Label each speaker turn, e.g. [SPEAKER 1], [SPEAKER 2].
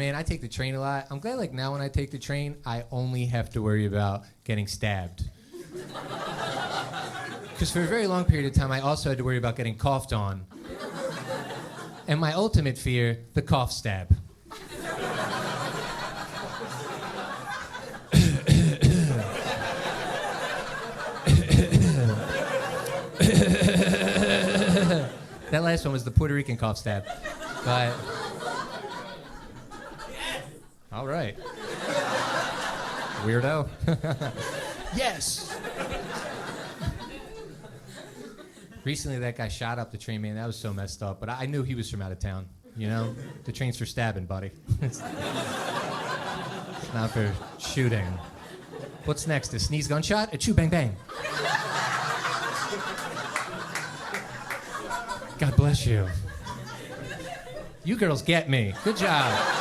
[SPEAKER 1] Man, I take the train a lot. I'm glad, like, now when I take the train, I only have to worry about getting stabbed. Because for a very long period of time, I also had to worry about getting coughed on. And my ultimate fear, the cough stab. That last one was the Puerto Rican cough stab. But... all right. Weirdo. Yes! Recently, that guy shot up the train, man. That was so messed up. But I knew he was from out of town, you know? The train's for stabbing, buddy. It's not for shooting. What's next? A sneeze gunshot? A chew bang bang. God bless you. You girls get me. Good job.